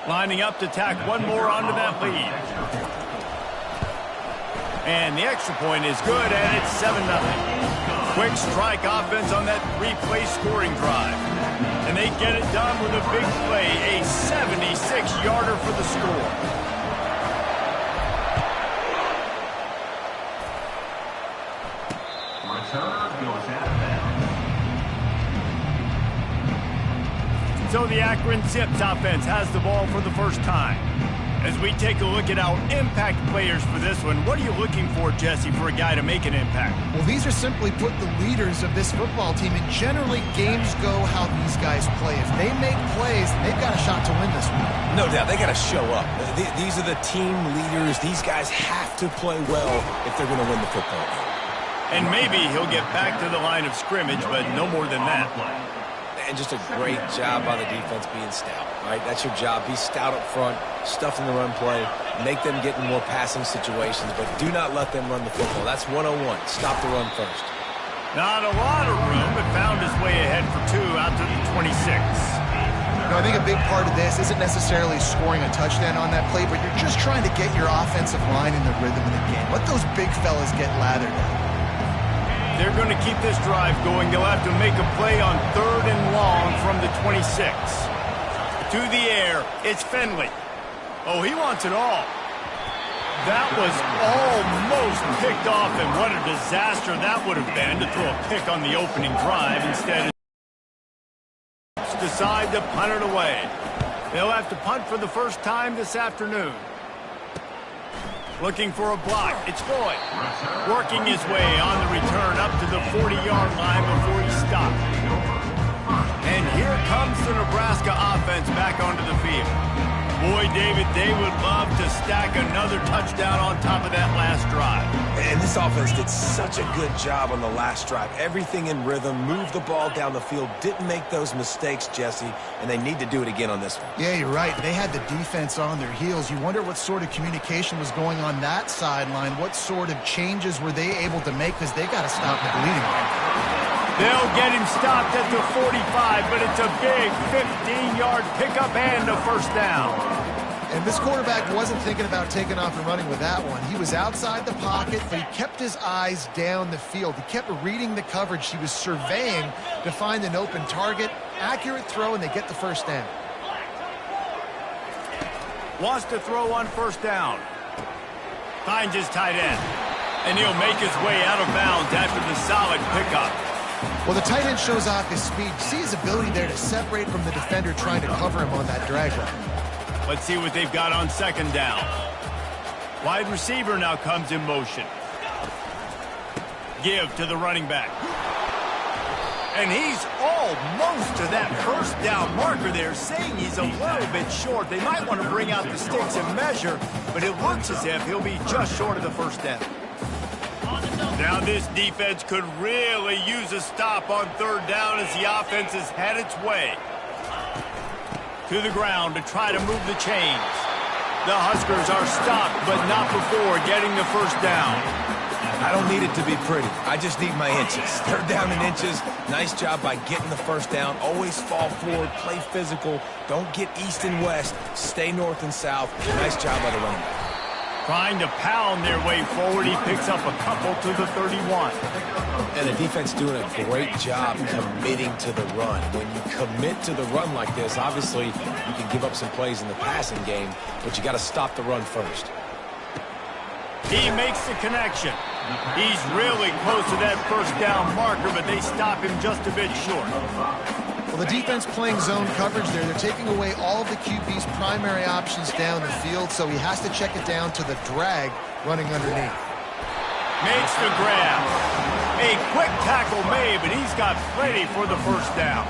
Lining up to tack one more onto that lead. And the extra point is good, and it's 7-0. Quick strike offense on that replay scoring drive. And they get it done with a big play, a 76-yarder for the score. Returner goes out of bounds. So the Akron Zips offense has the ball for the first time. As we take a look at our impact players for this one, what are you looking for, Jesse, for a guy to make an impact? Well, these are simply put the leaders of this football team, and generally games go how these guys play. If they make plays, they've got a shot to win this one. No doubt, they got to show up. These are the team leaders. These guys have to play well if they're going to win the football game. And maybe he'll get back to the line of scrimmage, but no more than that. And just a great job by the defense being stout, right? That's your job. Be stout up front, stuff in the run play, make them get in more passing situations, but do not let them run the football. That's 101. Stop the run first. Not a lot of room, but found his way ahead for two out to the 26. No, I think a big part of this isn't necessarily scoring a touchdown on that play, but you're just trying to get your offensive line in the rhythm of the game. Let those big fellas get lathered out. They're going to keep this drive going. They'll have to make a play on 3rd and long from the 26. To the air, it's Finley. Oh, he wants it all. That was almost picked off, and what a disaster that would have been to throw a pick on the opening drive. Instead, decide to punt it away. They'll have to punt for the first time this afternoon. Looking for a block. It's Floyd. Working his way on the return up to the 40-yard line before he stopped. And here comes the Nebraska offense back onto the field. Boy, David, they would love to stack another touchdown on top of that last drive. And this offense did such a good job on the last drive. Everything in rhythm, moved the ball down the field, didn't make those mistakes, Jesse, and they need to do it again on this one. Yeah, you're right. They had the defense on their heels. You wonder what sort of communication was going on that sideline. What sort of changes were they able to make, because they got to stop the bleeding right now. They'll get him stopped at the 45, but it's a big 15-yard pickup and a first down. And this quarterback wasn't thinking about taking off and running with that one. He was outside the pocket, but he kept his eyes down the field. He kept reading the coverage. He was surveying to find an open target. Accurate throw, and they get the first down. Wants to throw on first down. Finds his tight end. And he'll make his way out of bounds after the solid pickup. Well, the tight end shows off his speed. See his ability there to separate from the defender trying to cover him on that drag route. Let's see what they've got on second down. Wide receiver now comes in motion. Give to the running back. And he's almost to that first down marker there, saying he's a little bit short. They might want to bring out the sticks and measure, but it looks as if he'll be just short of the first down. Now this defense could really use a stop on third down as the offense has had its way. To the ground to try to move the chains. The Huskers are stopped, but not before getting the first down. I don't need it to be pretty. I just need my inches. Third down in inches. Nice job by getting the first down. Always fall forward, play physical. Don't get east and west. Stay north and south. Nice job by the running back. Trying to pound their way forward. He picks up a couple to the 31. And the defense doing a great job committing to the run. When you commit to the run like this, obviously you can give up some plays in the passing game, but you got to stop the run first. He makes the connection. He's really close to that first down marker, but they stop him just a bit short. Well, the defense playing zone coverage there. They're taking away all of the QB's primary options down the field, so he has to check it down to the drag running underneath. Makes the grab. A quick tackle made, but he's got plenty for the first down.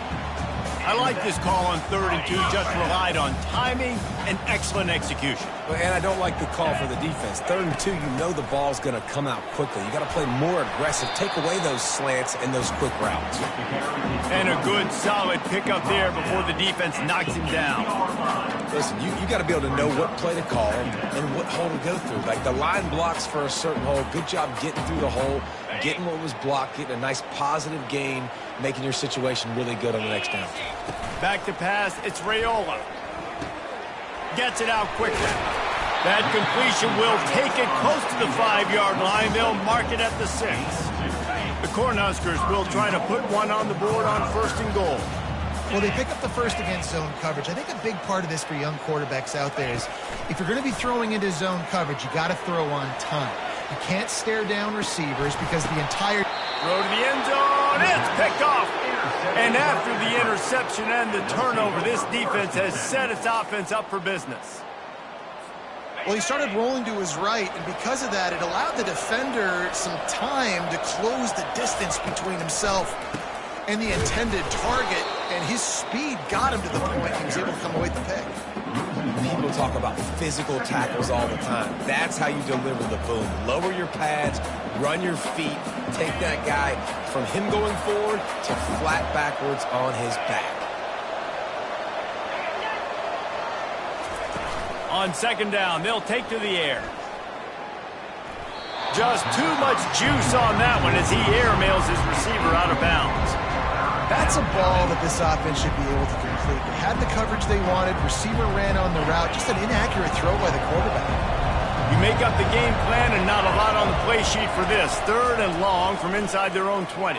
I like this call on 3rd and 2, just relied on timing and excellent execution. And I don't like the call for the defense. 3rd and 2, you know the ball's going to come out quickly. You got to play more aggressive. Take away those slants and those quick routes. And a good, solid pickup there before the defense knocks him down. Listen, you got to be able to know what play to call and what hole to go through. Like the line blocks for a certain hole. Good job getting through the hole, getting what was blocked, getting a nice positive gain, making your situation really good on the next down. Back to pass, it's Raiola. gets it out quickly. That completion will take it close to the 5-yard line. They'll mark it at the 6. The Cornhuskers will try to put one on the board on 1st and goal. Well, they pick up the first against zone coverage. I think a big part of this for young quarterbacks out there is if you're going to be throwing into zone coverage, you got to throw on time. You can't stare down receivers because the entire throw to the end zone. It's picked off. And after the interception and the turnover, this defense has set its offense up for business. Well, he started rolling to his right, and because of that, it allowed the defender some time to close the distance between himself and the intended target, and his speed got him to the point he was able to come away with the pick. People talk about physical tackles all the time. That's how you deliver the boom. Lower your pads, run your feet, take that guy from him going forward to flat backwards on his back. On 2nd down, they'll take to the air. Just too much juice on that one as he airmails his receiver out of bounds. That's a ball that this offense should be able to complete. They had the coverage they wanted. Receiver ran on the route. Just an inaccurate throw by the quarterback. You make up the game plan and not a lot on the play sheet for this. 3rd and long from inside their own 20.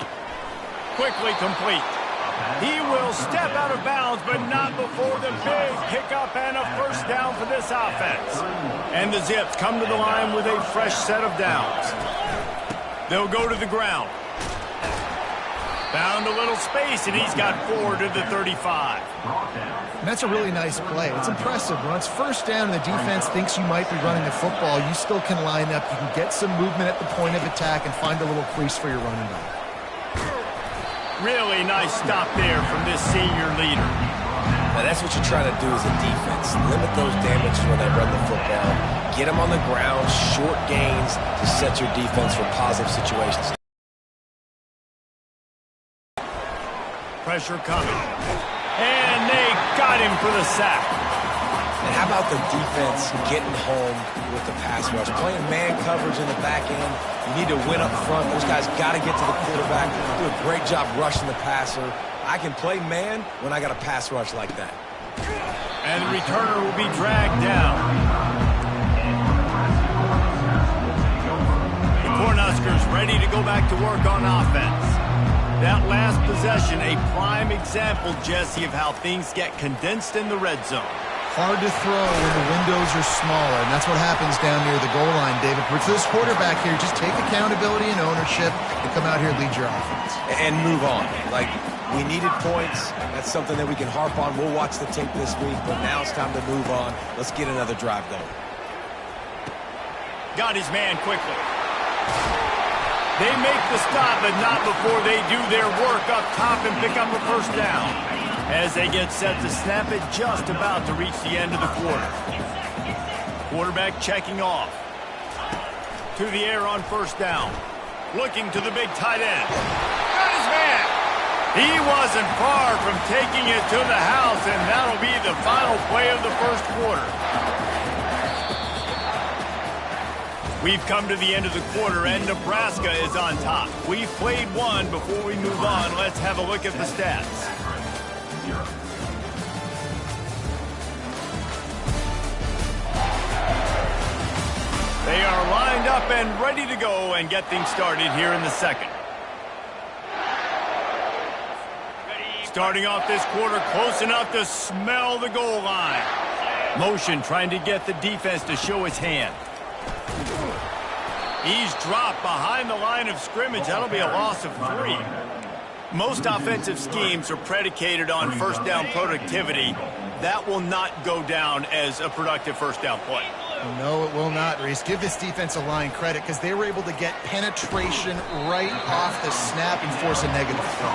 Quickly complete. He will step out of bounds, but not before the big pickup and a 1st down for this offense. And the Zips come to the line with a fresh set of downs. They'll go to the ground. Found a little space, and he's got 4 to the 35. And that's a really nice play. It's impressive. When it's 1st down and the defense thinks you might be running the football, you still can line up. You can get some movement at the point of attack and find a little crease for your running back. Really nice stop there from this senior leader. Now that's what you're trying to do as a defense. Limit those damages when they run the football. Get them on the ground, short gains to set your defense for positive situations. Pressure coming. And they got him for the sack. And how about the defense getting home with the pass rush? Playing man coverage in the back end. You need to win up front. Those guys got to get to the quarterback. Do a great job rushing the passer. I can play man when I got a pass rush like that. And the returner will be dragged down. The Cornhuskers ready to go back to work on offense. That last possession, a prime example, Jesse, of how things get condensed in the red zone. Hard to throw when the windows are smaller, and that's what happens down near the goal line, David. For this quarterback here, just take accountability and ownership and come out here and lead your offense. And move on. Like, we needed points. That's something that we can harp on. We'll watch the tape this week, but now it's time to move on. Let's get another drive going. Got his man quickly. They make the stop, but not before they do their work up top and pick up a 1st down. As they get set to snap it, just about to reach the end of the quarter. Quarterback checking off. To the air on 1st down. Looking to the big tight end. Got his man. He wasn't far from taking it to the house, and that'll be the final play of the 1st quarter. We've come to the end of the quarter, and Nebraska is on top. We've played one. Before we move on, let's have a look at the stats. They are lined up and ready to go and get things started here in the 2nd. Starting off this quarter close enough to smell the goal line. Motion trying to get the defense to show his hand. He's dropped behind the line of scrimmage. That'll be a loss of 3. Most offensive schemes are predicated on 1st down productivity. That will not go down as a productive 1st down play. No, it will not, Reese. Give this defensive line credit because they were able to get penetration right off the snap and force a negative throw.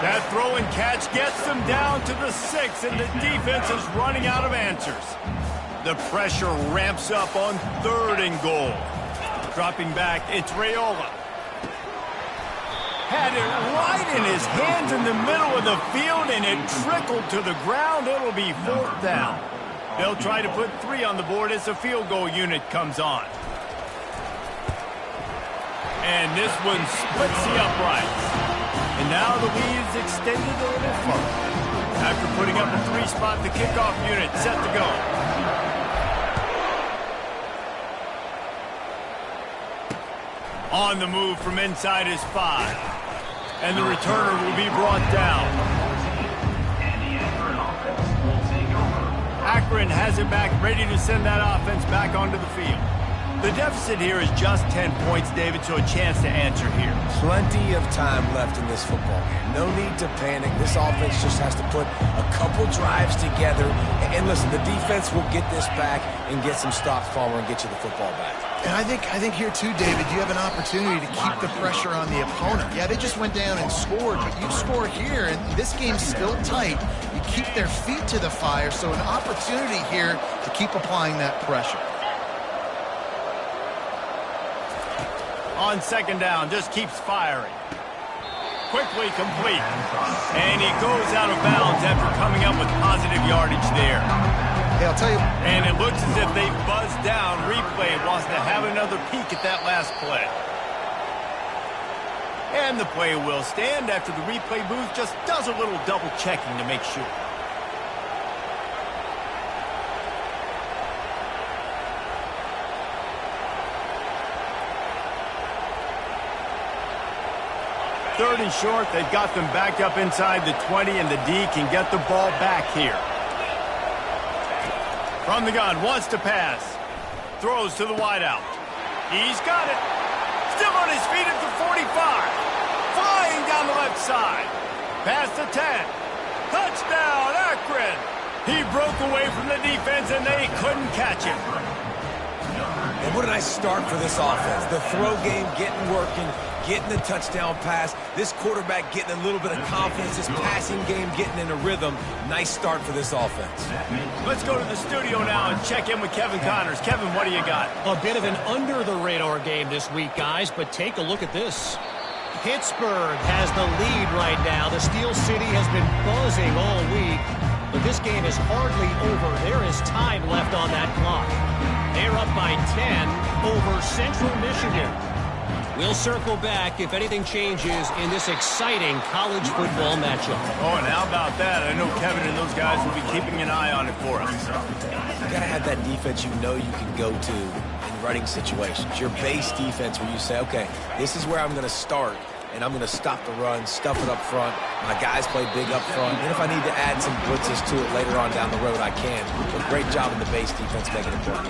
That throw and catch gets them down to the 6, and the defense is running out of answers. The pressure ramps up on 3rd and goal. Dropping back, it's Raiola. Had it right in his hands in the middle of the field, and it trickled to the ground. It'll be 4th down. They'll try to put 3 on the board as the field goal unit comes on. And this one splits the uprights. And now the lead is extended a little further. After putting setting up a three-spot, the kickoff unit set to go. On the move from inside his 5. And the returner will be brought down. Akron has it back, ready to send that offense back onto the field. The deficit here is just 10 points, David, so a chance to answer here. Plenty of time left in this football game. No need to panic. This offense just has to put a couple drives together. And listen, the defense will get this back and get some stops, Palmer, and get you the football back. And I think here too, David, you have an opportunity to keep the pressure on the opponent. Yeah, they just went down and scored, but you score here, and this game's still tight. You keep their feet to the fire, so an opportunity here to keep applying that pressure. On second down, just keeps firing. Quickly complete. And he goes out of bounds after coming up with positive yardage there. Hey, I'll tell you. And it looks as if they buzzed down. Replay wants to have another peek at that last play. And the play will stand after the replay booth just does a little double checking to make sure. Third and short, they've got them back up inside the 20, and the D can get the ball back here. From the gun, wants to pass. Throws to the wideout. He's got it. Still on his feet at the 45. Flying down the left side. Past the 10. Touchdown, Akron. He broke away from the defense, and they couldn't catch him. And what a nice start for this offense. The throw game getting working, getting the touchdown pass. This quarterback getting a little bit of confidence. This passing game getting in a rhythm. Nice start for this offense. Let's go to the studio now and check in with Kevin Connors. Kevin, what do you got? A bit of an under-the-radar game this week, guys, but take a look at this. Pittsburgh has the lead right now. The Steel City has been buzzing all week, but this game is hardly over. There is time left on that clock. They're up by 10 over Central Michigan. We'll circle back if anything changes in this exciting college football matchup. Oh, and how about that? I know Kevin and those guys will be keeping an eye on it for us. You got to have that defense you know you can go to in running situations. Your base defense where you say, okay, this is where I'm going to start, and I'm going to stop the run, stuff it up front. My guys play big up front. And if I need to add some blitzes to it later on down the road, I can. But great job in the base defense making it work.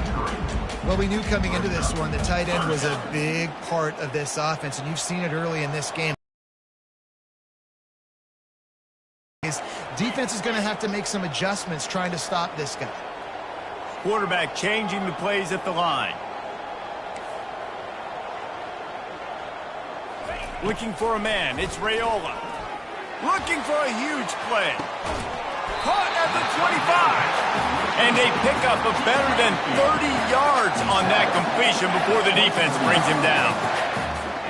Well, we knew coming into this one the tight end was a big part of this offense, and you've seen it early in this game. His defense is going to have to make some adjustments trying to stop this guy. Quarterback changing the plays at the line. Looking for a man. It's Raiola. Looking for a huge play. Caught at the 25. And a pickup of better than 30 yards on that completion before the defense brings him down.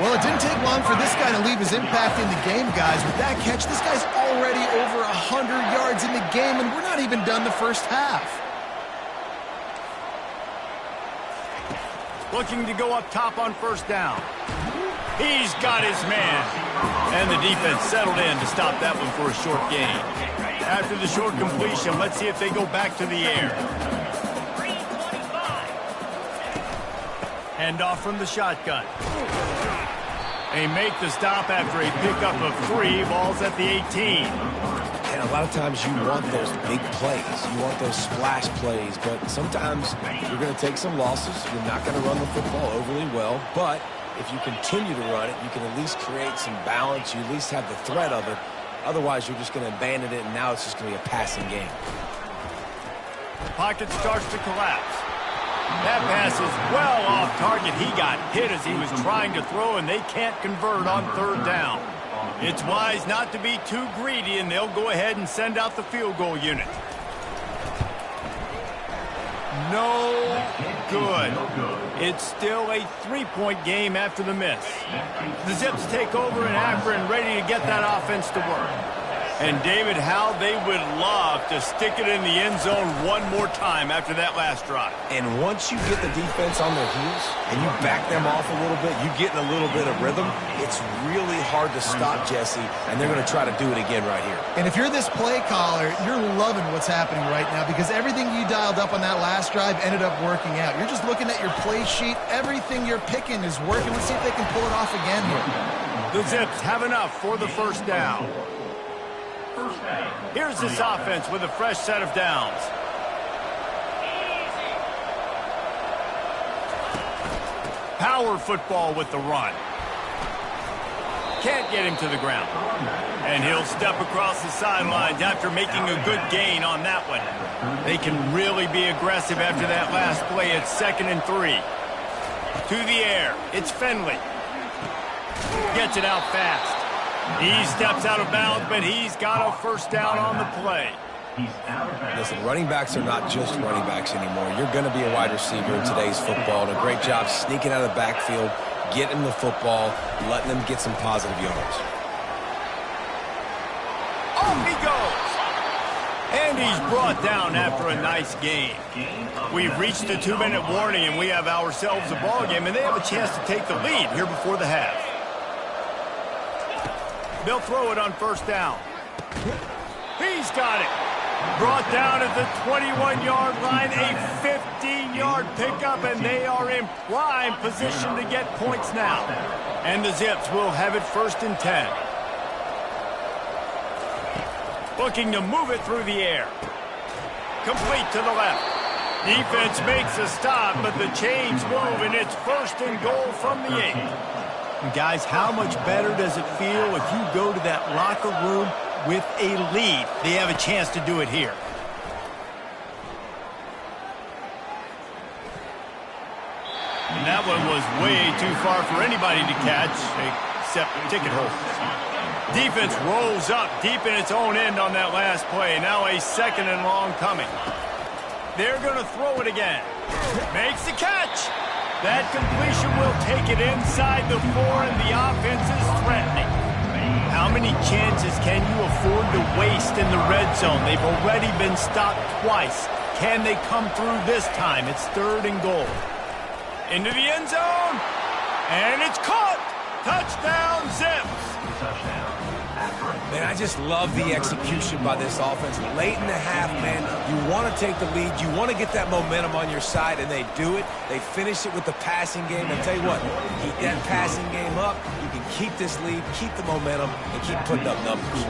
Well, it didn't take long for this guy to leave his impact in the game, guys. With that catch, this guy's already over 100 yards in the game, and we're not even done the first half. Looking to go up top on first down. He's got his man. And the defense settled in to stop that one for a short gain. After the short completion, let's see if they go back to the air. Hand off from the shotgun. They make the stop after a pickup of 3. Ball's at the 18. And a lot of times you want those big plays. You want those splash plays. But sometimes you're going to take some losses. You're not going to run the football overly well. But if you continue to run it, you can at least create some balance. You at least have the threat of it. Otherwise, you're just going to abandon it, and now it's just going to be a passing game. The pocket starts to collapse. That pass is well off target. He got hit as he was trying to throw, and they can't convert on third down. It's wise not to be too greedy, and they'll go ahead and send out the field goal unit. No good. It's still a 3-point game after the miss. The Zips take over in Akron, ready to get that offense to work. And, David, how they would love to stick it in the end zone one more time after that last drive. And once you get the defense on their heels and you back them off a little bit, you get in a little bit of rhythm, it's really hard to stop, Jesse, and they're going to try to do it again right here. And if you're this play caller, you're loving what's happening right now because everything you dialed up on that last drive ended up working out. You're just looking at your play sheet. Everything you're picking is working. Let's see if they can pull it off again here. The Zips have enough for the first down. Here's this offense with a fresh set of downs. Power football with the run. Can't get him to the ground. And he'll step across the sidelines after making a good gain on that one. They can really be aggressive after that last play. It's 2nd and 3. To the air. It's Finley. Gets it out fast. He steps out of bounds, but he's got a first down on the play. Listen, running backs are not just running backs anymore. You're going to be a wide receiver in today's football. And a great job sneaking out of the backfield, getting the football, letting them get some positive yards. Off he goes. And he's brought down after a nice gain. We've reached the 2-minute warning, and we have ourselves a ball game, and they have a chance to take the lead here before the half. They'll throw it on first down. He's got it. Brought down at the 21-yard line, a 15-yard pickup, and they are in prime position to get points now. And the Zips will have it 1st and 10. Looking to move it through the air. Complete to the left. Defense makes a stop, but the chains move, and it's 1st and goal from the 8. And guys, how much better does it feel if you go to that locker room with a lead? They have a chance to do it here. And that one was way too far for anybody to catch, except ticket holders. Defense rolls up deep in its own end on that last play. Now a 2nd and long coming. They're going to throw it again. Makes the catch. That completion will take it inside the 4, and the offense is threatening. How many chances can you afford to waste in the red zone? They've already been stopped twice. Can they come through this time? It's 3rd and goal. Into the end zone, and it's caught. Touchdown, Zips. Man, I just love the execution by this offense. Late in the half, man, you want to take the lead. You want to get that momentum on your side, and they do it. They finish it with the passing game. And tell you what, keep that passing game up. You can keep this lead, keep the momentum, and keep putting up numbers.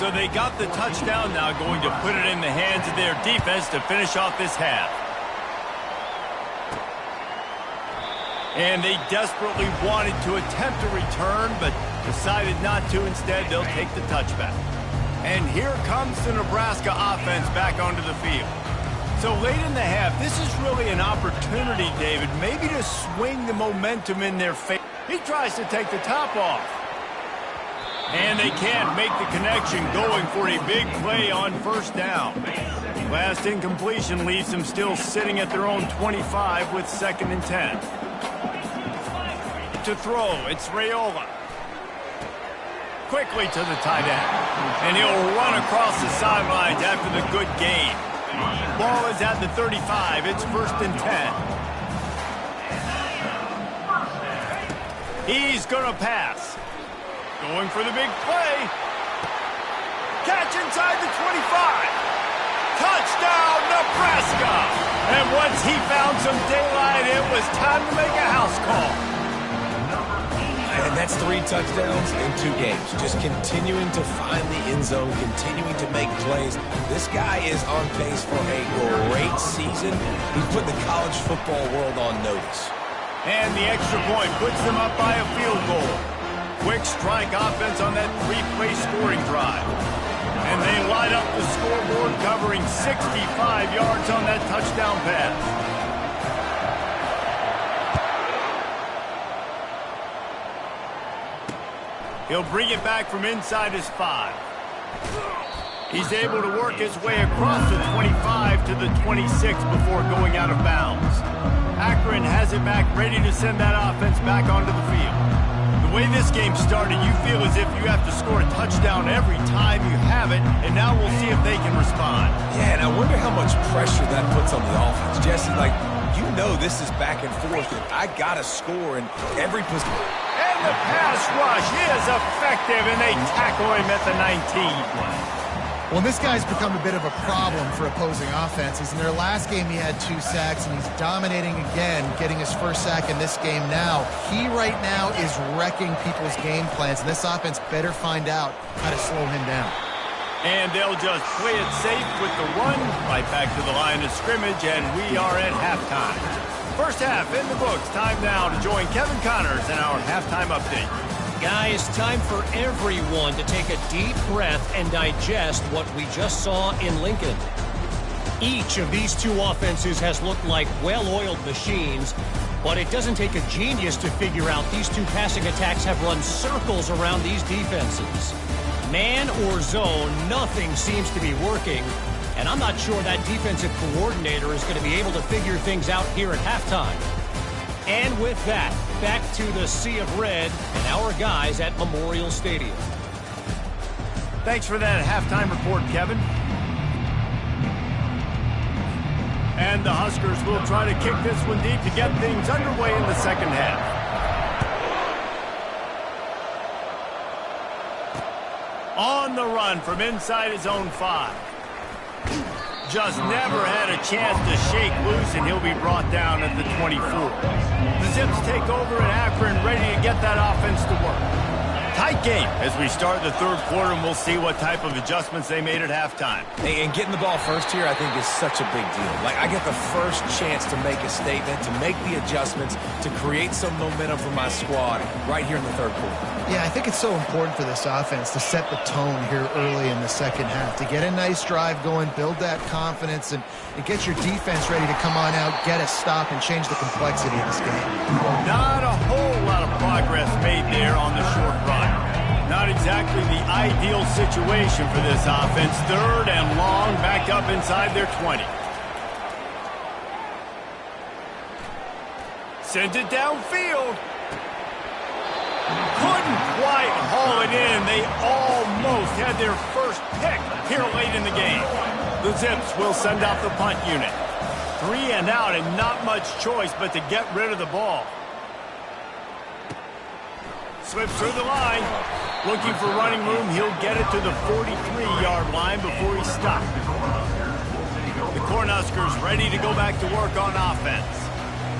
So they got the touchdown now, going to put it in the hands of their defense to finish off this half. And they desperately wanted to attempt a return, but decided not to. Instead, they'll take the touchback. And here comes the Nebraska offense back onto the field. So late in the half, this is really an opportunity, David, maybe to swing the momentum in their favor. He tries to take the top off. And they can't make the connection, going for a big play on first down. Last incompletion leaves them still sitting at their own 25 with 2nd and 10. To throw, it's Raiola. Quickly to the tight end. And he'll run across the sidelines after the good gain. Ball is at the 35. It's 1st and 10. He's going to pass. Going for the big play. Catch inside the 25. Touchdown, Nebraska. And once he found some daylight, it was time to make a house call. And that's 3 touchdowns in 2 games. Just continuing to find the end zone, continuing to make plays. This guy is on pace for a great season. He's put the college football world on notice. And the extra point puts them up by a field goal. Quick strike offense on that 3-play scoring drive. And they light up the scoreboard, covering 65 yards on that touchdown pass. He'll bring it back from inside his 5. He's able to work his way across the 25 to the 26 before going out of bounds. Akron has it back, ready to send that offense back onto the field. The way this game started, you feel as if you have to score a touchdown every time you have it, and now we'll see if they can respond. Yeah, and I wonder how much pressure that puts on the offense. Jesse, like, you know this is back and forth, and I got to score in every position. And the pass rush is effective, and they tackle him at the 19. Well, this guy's become a bit of a problem for opposing offenses. In their last game, he had 2 sacks, and he's dominating again, getting his first sack in this game now. He right now is wrecking people's game plans, and this offense better find out how to slow him down. And they'll just play it safe with the run right back to the line of scrimmage, and we are at halftime. First half in the books. Time now to join Kevin Connors in our halftime update. Guys, time for everyone to take a deep breath and digest what we just saw in Lincoln. Each of these two offenses has looked like well-oiled machines, but it doesn't take a genius to figure out these two passing attacks have run circles around these defenses. Man or zone, nothing seems to be working, and I'm not sure that defensive coordinator is going to be able to figure things out here at halftime. And with that, back to the Sea of Red and our guys at Memorial Stadium. Thanks for that halftime report, Kevin. And the Huskers will try to kick this one deep to get things underway in the second half. On the run from inside his own 5. Just never had a chance to shake loose, and he'll be brought down at the 24. The Zips take over in Akron, ready to get that offense to work. Tight game as we start the third quarter, and we'll see what type of adjustments they made at halftime. Hey, and getting the ball first here, I think, is such a big deal. Like, I get the first chance to make a statement, to make the adjustments, to create some momentum for my squad right here in the third quarter. Yeah, I think it's so important for this offense to set the tone here early in the second half, to get a nice drive going, build that confidence, and get your defense ready to come on out, get a stop, and change the complexity of this game. Not a whole lot of progress made there on the short run. Not exactly the ideal situation for this offense. Third and long, back up inside their 20. Sends it downfield. Couldn't quite haul it in. They almost had their first pick here late in the game. The Zips will send out the punt unit. 3 and out, and not much choice but to get rid of the ball. Slips through the line. Looking for running room. He'll get it to the 43-yard line before he's stopped. The Cornhuskers ready to go back to work on offense.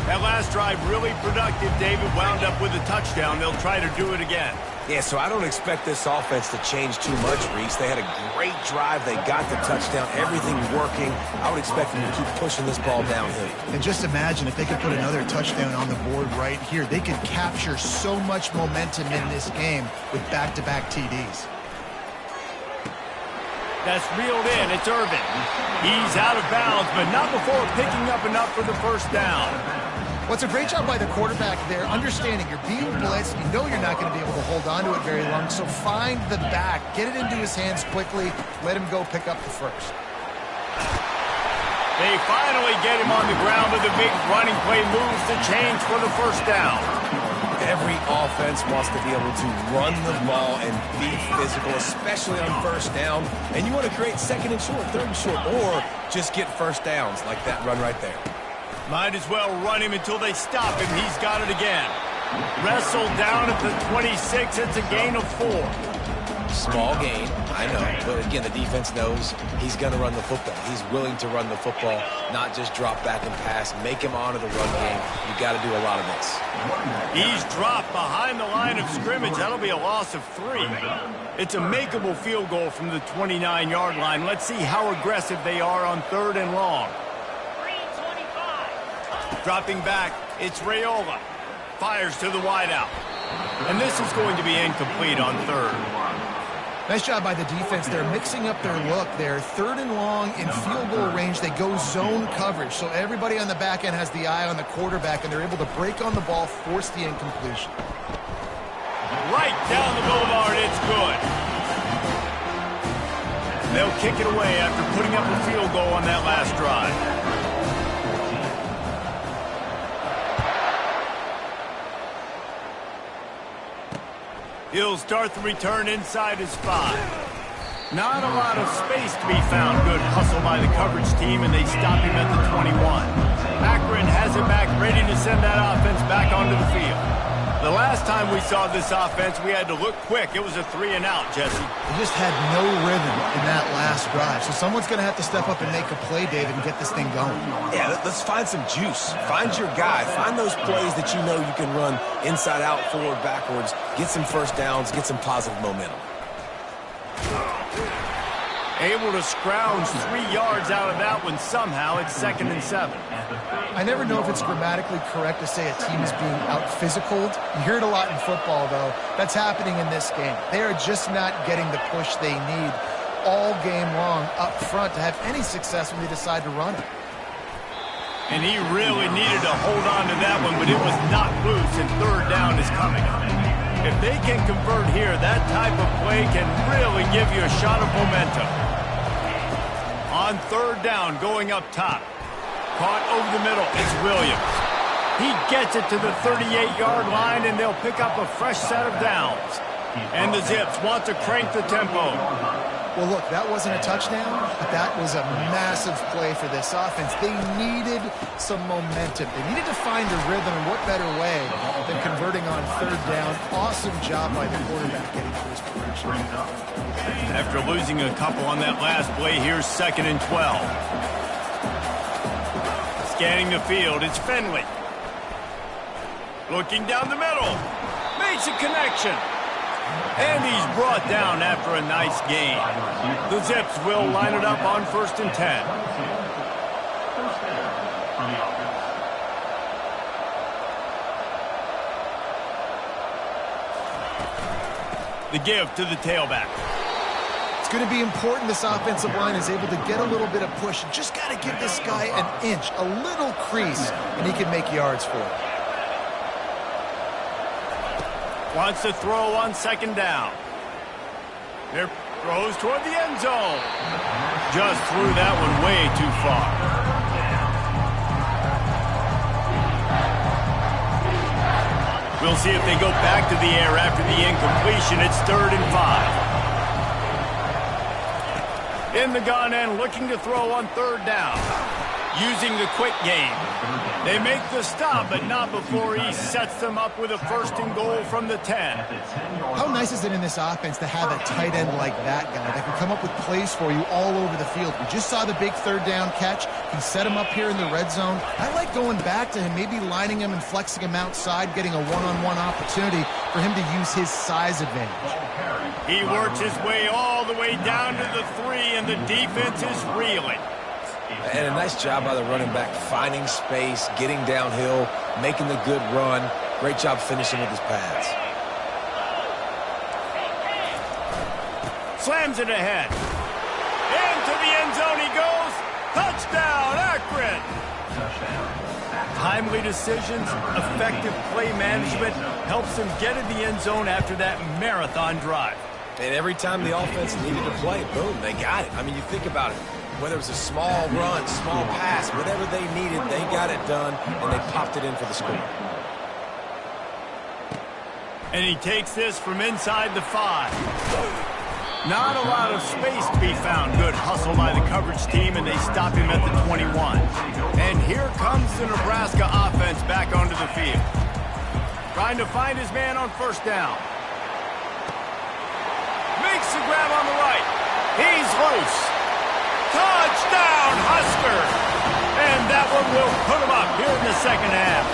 That last drive really productive. David wound up with a touchdown. They'll try to do it again. Yeah, so I don't expect this offense to change too much, Reese. They had a great drive. They got the touchdown. Everything working. I would expect them to keep pushing this ball downhill. And just imagine if they could put another touchdown on the board right here. They could capture so much momentum in this game with back-to-back TDs. That's reeled in. It's Irvin. He's out of bounds, but not before picking up enough for the first down. Well, it's a great job by the quarterback there, understanding you're being blitzed. You know you're not going to be able to hold on to it very long, so find the back. Get it into his hands quickly. Let him go pick up the first. They finally get him on the ground with a big running play, moves the chains for the first down. Every offense wants to be able to run the ball and be physical, especially on first down. And you want to create second and short, third and short, or just get first downs like that run right there. Might as well run him until they stop him. He's got it again. Wrestled down at the 26. It's a gain of 4. Small gain, I know. But again, the defense knows he's going to run the football. He's willing to run the football, not just drop back and pass. Make him honor the run game. You got to do a lot of this. He's dropped behind the line of scrimmage. That'll be a loss of 3. It's a makeable field goal from the 29-yard line. Let's see how aggressive they are on third and long. Dropping back, it's Raiola. Fires to the wideout. And this is going to be incomplete on third. Nice job by the defense. They're mixing up their look there. Third and long in field goal range. They go zone coverage. So everybody on the back end has the eye on the quarterback, and they're able to break on the ball, force the incompletion. Right down the boulevard, it's good. They'll kick it away after putting up a field goal on that last drive. He'll start the return inside his 5. Not a lot of space to be found. Good hustle by the coverage team, and they stop him at the 21. Akron has it back, ready to send that offense back onto the field. The last time we saw this offense, we had to look quick. It was a 3-and-out, Jesse. They just had no rhythm in that last drive. So someone's going to have to step up and make a play, David, and get this thing going. Yeah, let's find some juice. Find your guy. Find those plays that you know you can run inside out, forward, backwards. Get some first downs. Get some positive momentum. Able to scrounge 3 yards out of that one somehow. It's 2nd and 7. I never know if it's grammatically correct to say a team is being out-physicaled. You hear it a lot in football, though. That's happening in this game. They are just not getting the push they need all game long up front to have any success when they decide to run it. And he really needed to hold on to that one, but it was not loose, and 3rd down is coming. If they can convert here, that type of play can really give you a shot of momentum. On 3rd down, going up top. Caught over the middle, it's Williams. He gets it to the 38-yard line, and they'll pick up a fresh set of downs. And the Zips want to crank the tempo. Well, look, that wasn't a touchdown, but that was a massive play for this offense. They needed some momentum. They needed to find a rhythm, and what better way than converting on 3rd down. Awesome job by the quarterback getting to his progression. After losing a couple on that last play, here's 2nd and 12. Scanning the field, it's Finley. Looking down the middle. Makes a connection. And he's brought down after a nice gain. The Zips will line it up on 1st and 10. The give to the tailback. It's going to be important this offensive line is able to get a little bit of push. Just got to give this guy an inch, a little crease, and he can make yards for it. Wants to throw on 2nd down. There throws toward the end zone. Just threw that one way too far. We'll see if they go back to the air after the incompletion. It's 3rd and 5. In the gun end, looking to throw on 3rd down. Using the quick game. They make the stop, but not before he sets them up with a 1st and goal from the 10. How nice is it in this offense to have a tight end like that guy that can come up with plays for you all over the field? We just saw the big 3rd down catch. He set him up here in the red zone. I like going back to him, maybe lining him and flexing him outside, getting a one-on-one opportunity for him to use his size advantage. He works his way all the way down to the 3, and the defense is reeling. And a nice job by the running back, finding space, getting downhill, making the good run. Great job finishing with his pads. Slams it ahead. Into the end zone he goes. Touchdown, Akron. Timely decisions, effective play management helps him get in the end zone after that marathon drive. And every time the offense needed to play, boom, they got it. I mean, you think about it. Whether it was a small run, small pass, whatever they needed, they got it done, and they popped it in for the score. And he takes this from inside the 5. Not a lot of space to be found. Good hustle by the coverage team, and they stop him at the 21. And here comes the Nebraska offense back onto the field. Trying to find his man on 1st down. Makes the grab on the right. He's loose. Touchdown, Husker! And that one will put him up here in the 2nd half.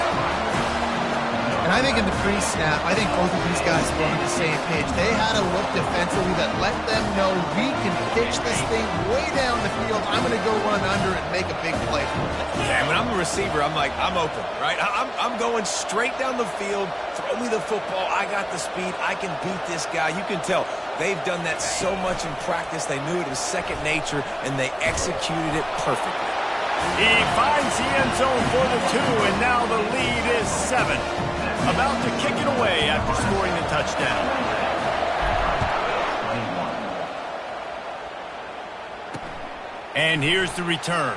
And I think in the pre-snap, I think both of these guys were on the same page. They had a look defensively that let them know we can pitch this thing way down the field. I'm going to go run under and make a big play for it. Yeah, when I'm a receiver, I'm like, I'm open, right? I'm going straight down the field. Throw me the football. I got the speed. I can beat this guy. You can tell they've done that so much in practice. They knew it was second nature, and they executed it perfectly. He finds the end zone for the 2, and now the lead is 7. About to kick it away after scoring the touchdown. And here's the return.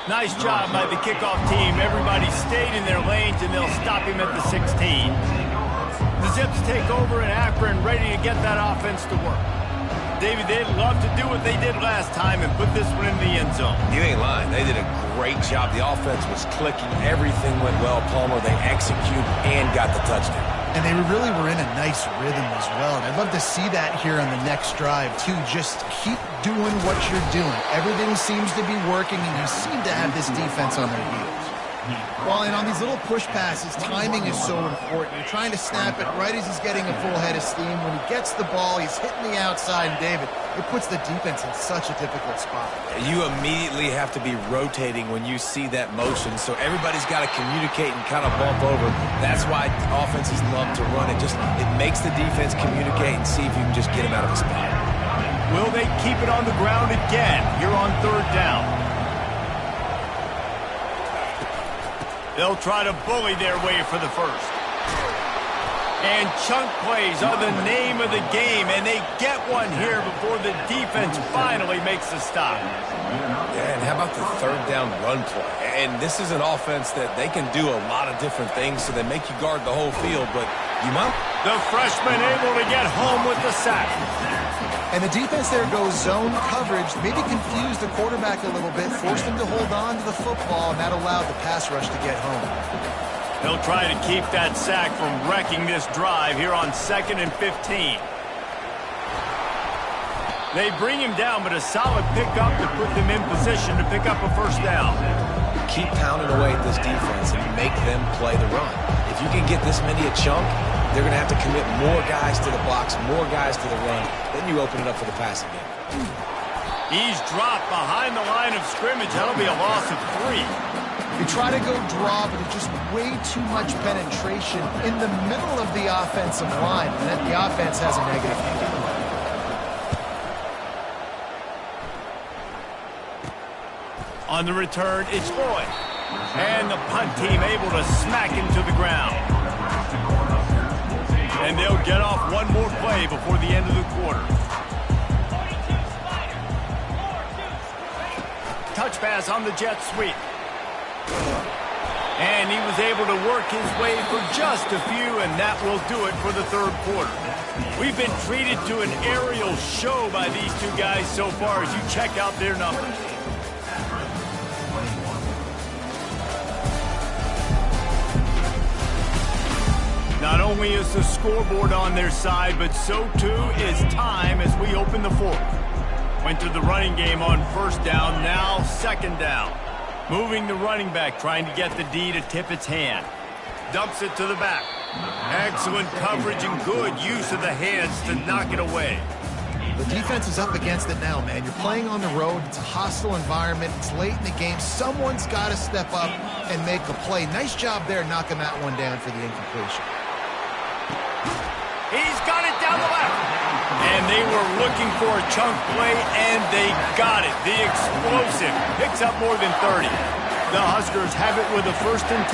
Nice job by the kickoff team. Everybody stayed in their lanes, and they'll stop him at the 16. The Zips take over in Akron, ready to get that offense to work. David, they'd love to do what they did last time and put this one in the end zone. You ain't lying. They did a great job. The offense was clicking. Everything went well, Palmer. They executed and got the touchdown. And they really were in a nice rhythm as well. And I'd love to see that here on the next drive, too. Just keep doing what you're doing. Everything seems to be working, and you seem to have this defense on their heels. Well, and on these little push passes, timing is so important. You're trying to snap it right as he's getting a full head of steam. When he gets the ball, he's hitting the outside, and David, it puts the defense in such a difficult spot. You immediately have to be rotating when you see that motion, so everybody's got to communicate and kind of bump over. That's why offenses love to run it. It makes the defense communicate and see if you can just get him out of the spot. Will they keep it on the ground again here on third down? They'll try to bully their way for the first. And chunk plays are the name of the game, and they get one here before the defense finally makes a stop. Yeah, and how about the third down run play? And this is an offense that they can do a lot of different things, so they make you guard the whole field, but you might... The freshman able to get home with the sack. And the defense there goes zone coverage, maybe confused the quarterback a little bit, forced him to hold on to the football, and that allowed the pass rush to get home. They'll try to keep that sack from wrecking this drive here on 2nd and 15. They bring him down, but a solid pickup to put them in position to pick up a first down. Keep pounding away at this defense and make them play the run. If you can get this many a chunk, they're going to have to commit more guys to the box, more guys to the run. Then you open it up for the passing game. He's dropped behind the line of scrimmage. That'll be a loss of 3. You try to go draw, but it's just way too much penetration in the middle of the offensive line, and then the offense has a negative. On the return, it's Boyd. And the punt team able to smack him to the ground. And they'll get off one more play before the end of the quarter. Touch pass on the jet sweep. And he was able to work his way for just a few, and that will do it for the third quarter. We've been treated to an aerial show by these two guys so far as you check out their numbers. Not only is the scoreboard on their side, but so too is time as we open the fourth. Went to the running game on first down, now second down. Moving the running back, trying to get the D to tip its hand. Dumps it to the back. Excellent coverage and good use of the hands to knock it away. The defense is up against it now, man. You're playing on the road. It's a hostile environment. It's late in the game. Someone's got to step up and make a play. Nice job there knocking that one down for the incompletion. He's got it down the left. And they were looking for a chunk play, and they got it. The explosive picks up more than 30. The Huskers have it with a 1st and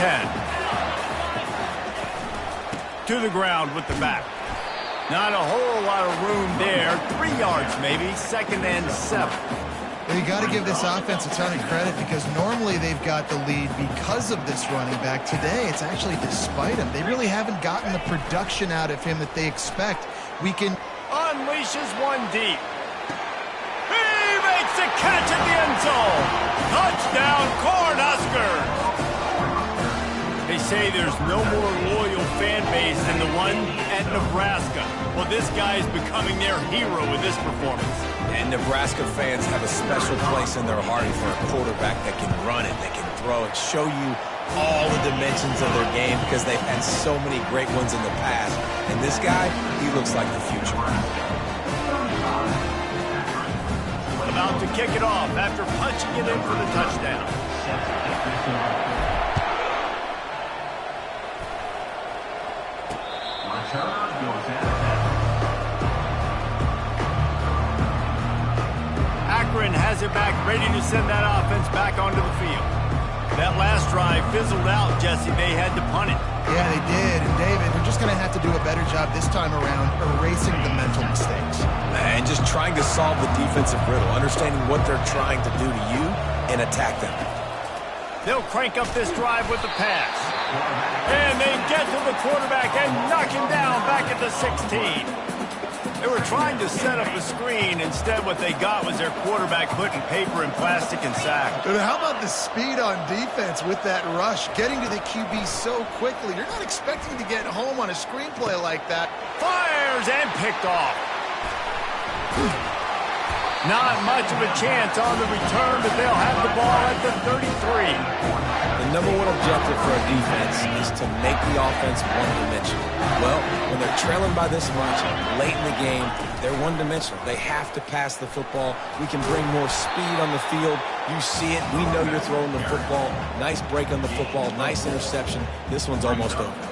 10. To the ground with the back. Not a whole lot of room there. 3 yards maybe, 2nd and 7. Well, you got to give this offense a ton of credit because normally they've got the lead because of this running back. Today, it's actually despite him. They really haven't gotten the production out of him that they expect. We can... Unleashes one deep. He makes a catch at the end zone. Touchdown, Cornhuskers. They say there's no more loyal fan base than the one at Nebraska. Well, this guy is becoming their hero with this performance. And Nebraska fans have a special place in their heart for a quarterback that can run it, that can throw it, show you all the dimensions of their game because they've had so many great ones in the past. And this guy, he looks like the future. About to kick it off after punching it in for the touchdown. Akron has it back, ready to send that offense back onto the field. That last drive fizzled out, Jesse. They had to punt it. Yeah, they did. And David, they're just going to have to do a better job this time around erasing the mental mistakes. And just trying to solve the defensive riddle, understanding what they're trying to do to you and attack them. They'll crank up this drive with the pass. And they get to the quarterback and knock him down back at the 16. They were trying to set up a screen. Instead, what they got was their quarterback putting paper and plastic and sack. But how about the speed on defense with that rush, getting to the QB so quickly? You're not expecting to get home on a screenplay like that. Fires and picked off. Not much of a chance on the return, but they'll have the ball at the 33. The number one objective for a defense is to make the offense one-dimensional. Well, when they're trailing by this much late in the game, they're one-dimensional. They have to pass the football. We can bring more speed on the field. You see it. We know you're throwing the football. Nice break on the football. Nice interception. This one's almost over.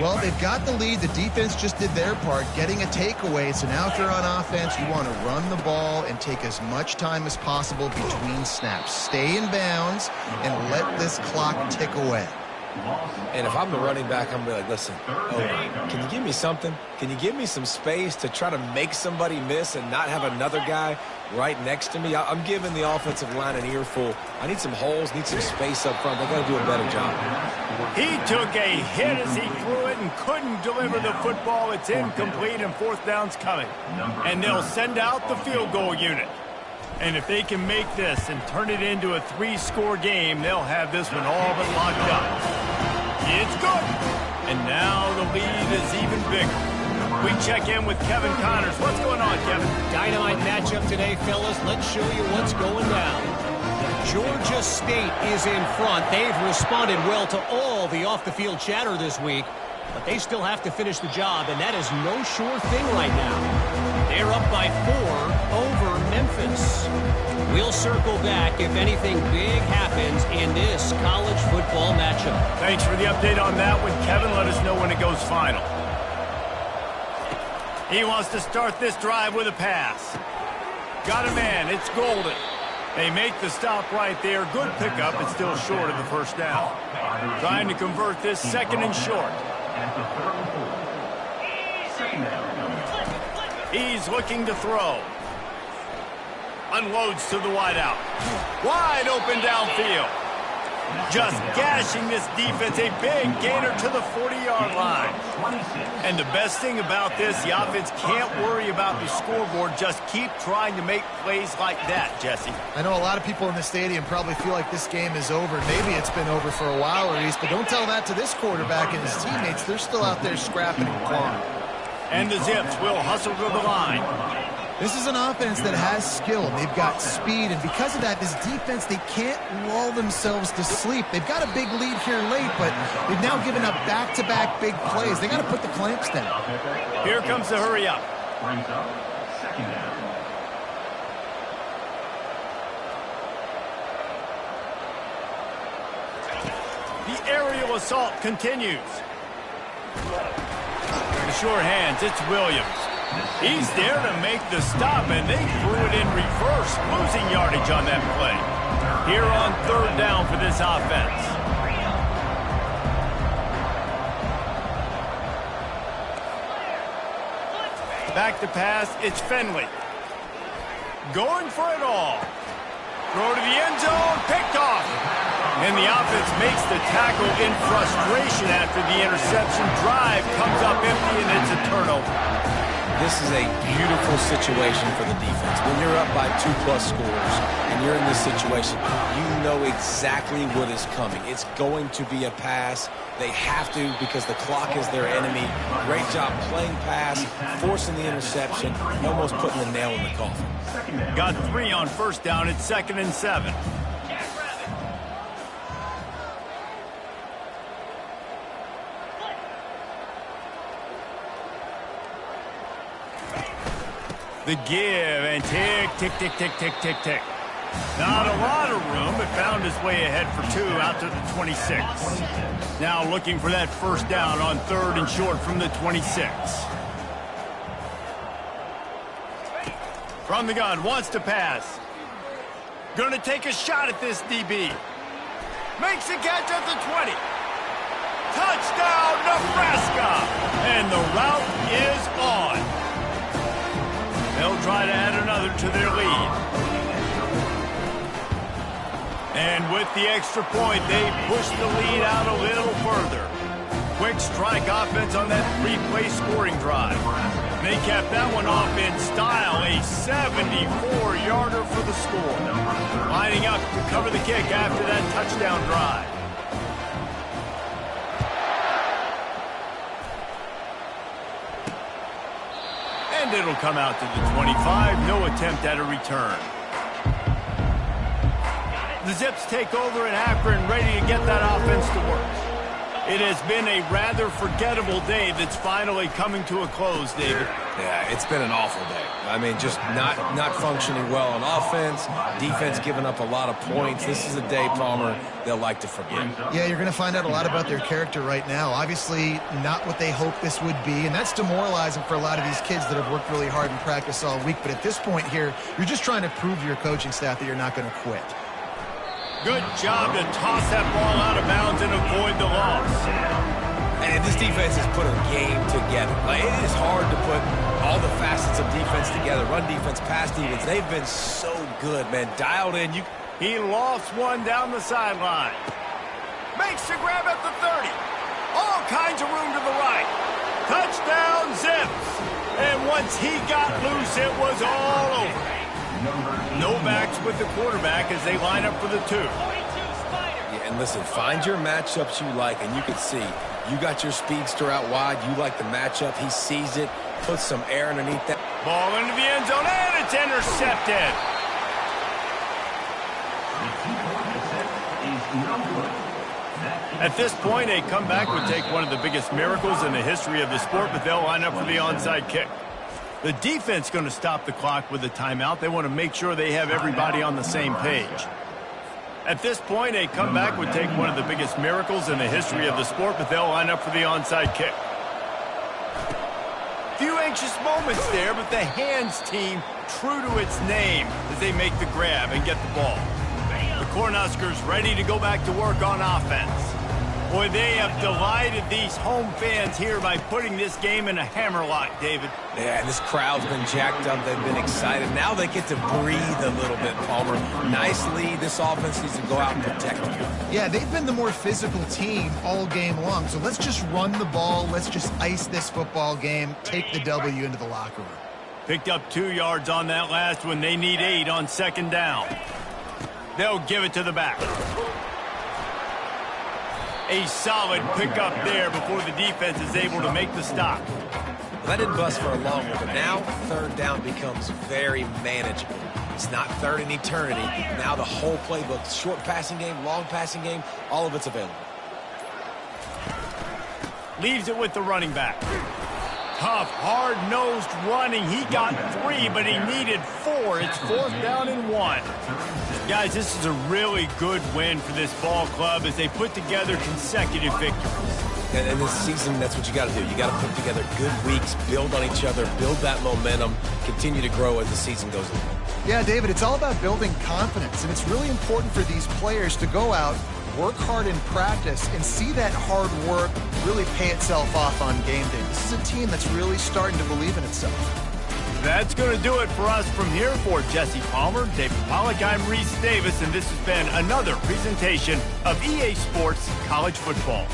Well, they've got the lead. The defense just did their part, getting a takeaway. So now if you're on offense, you want to run the ball and take as much time as possible between snaps. Stay in bounds and let this clock tick away. And if I'm the running back, I'm going to be like, listen, can you give me something? Can you give me some space to try to make somebody miss and not have another guy right next to me? I'm giving the offensive line an earful. I need some holes, need some space up front. They got to do a better job. He took a hit as he threw it and couldn't deliver the football. It's incomplete and fourth down's coming. And they'll send out the field goal unit. And if they can make this and turn it into a 3-score game, they'll have this one all but locked up. It's good. And now the lead is even bigger. We check in with Kevin Connors. What's going on, Kevin? Dynamite matchup today, fellas. Let's show you what's going down. Georgia State is in front. They've responded well to all the off-the-field chatter this week, but they still have to finish the job, and that is no sure thing right now. They're up by 4 over Memphis. We'll circle back if anything big happens in this college football matchup. Thanks for the update on that one, Kevin. Let us know when it goes final. He wants to start this drive with a pass. Got a man. It's Golden. They make the stop right there. Good pickup. It's still short of the first down. Trying to convert this second and short. He's looking to throw. Unloads to the wideout. Wide open downfield. Just gashing this defense. A big gainer to the 40-yard line. And the best thing about this, the offense can't worry about the scoreboard. Just keep trying to make plays like that, Jesse. I know a lot of people in the stadium probably feel like this game is over. Maybe it's been over for a while, Reese, but don't tell that to this quarterback and his teammates. They're still out there scrapping and clawing. And the Zips will hustle to the line. This is an offense that has skill. They've got speed, and because of that, this defense, they can't lull themselves to sleep. They've got a big lead here late, but they've now given up back-to-back big plays. They got to put the clamps down. Here comes the hurry up. Brings up second down. The aerial assault continues. The sure hands, it's Williams. He's there to make the stop, and they threw it in reverse, losing yardage on that play. Here on third down for this offense. Back to pass, it's Finley. Going for it all. Throw to the end zone, picked off. And the offense makes the tackle in frustration after the interception. Drive comes up empty, and it's a turnover. This is a beautiful situation for the defense. When you're up by 2+ scores and you're in this situation, you know exactly what is coming. It's going to be a pass. They have to because the clock is their enemy. Great job playing pass, forcing the interception, almost putting the nail in the coffin. Got 3 on first down. It's 2nd and 7. The give and tick, tick, tick, tick, tick, tick, tick. Not a lot of room, but found his way ahead for 2 out to the 26. Now looking for that first down on 3rd and short from the 26. From the gun, wants to pass. Gonna take a shot at this DB. Makes a catch at the 20. Touchdown, Nebraska! And the route is on. They'll try to add another to their lead. And with the extra point, they push the lead out a little further. Quick strike offense on that three-play scoring drive. They kept that one off in style, a 74-yarder for the score. Lining up to cover the kick after that touchdown drive. And it'll come out to the 25, no attempt at a return. The Zips take over in Akron, ready to get that offense to work. It has been a rather forgettable day that's finally coming to a close, David. Yeah, it's been an awful day. I mean, just not functioning well on offense, defense giving up a lot of points. This is a day, Palmer, they'll like to forget. Yeah, you're going to find out a lot about their character right now. Obviously, not what they hoped this would be, and that's demoralizing for a lot of these kids that have worked really hard in practice all week. But at this point here, you're just trying to prove to your coaching staff that you're not going to quit. Good job to toss that ball out of bounds and avoid the loss. And this defense has put a game together. Like, it is hard to put all the facets of defense together. Run defense, pass defense. They've been so good, man. Dialed in. He lost one down the sideline. Makes the grab at the 30. All kinds of room to the right. Touchdown, Zips. And once he got loose, it was all over. No backs with the quarterback as they line up for the 2. Yeah, and listen, find your matchups you like, and you can see you got your speedster out wide. You like the matchup. He sees it, puts some air underneath that. Ball into the end zone, and it's intercepted. At this point, a comeback would take one of the biggest miracles in the history of the sport, but they'll line up for the onside kick. The defense going to stop the clock with a timeout. They want to make sure they have everybody on the same page. At this point, a comeback would take one of the biggest miracles in the history of the sport, but they'll line up for the onside kick. Few anxious moments there, but the hands team true to its name as they make the grab and get the ball. The Cornhuskers ready to go back to work on offense. Boy, they have delighted these home fans here by putting this game in a hammerlock, David. Yeah, and this crowd's been jacked up. They've been excited. Now they get to breathe a little bit, Palmer. Nice lead. This offense needs to go out and protect them. Yeah, they've been the more physical team all game long. So let's just run the ball. Let's just ice this football game. Take the W into the locker room. Picked up 2 yards on that last one. They need 8 on second down. They'll give it to the back. A solid pickup there before the defense is able to make the stop. That didn't bust for a long one, but now third down becomes very manageable. It's not third in eternity. Now the whole playbook, short passing game, long passing game, all of it's available. Leaves it with the running back. Tough, hard-nosed running. He got 3, but he needed 4. It's 4th down and 1. Guys, this is a really good win for this ball club as they put together consecutive victories. And in this season, that's what you got to do. You got to put together good weeks, build on each other, build that momentum, continue to grow as the season goes on. Yeah, David, it's all about building confidence, and it's really important for these players to go out, work hard in practice, and see that hard work really pay itself off on game day. This is a team that's really starting to believe in itself. That's going to do it for us from here. For Jesse Palmer, David Pollack, I'm Reese Davis, and this has been another presentation of EA Sports College Football.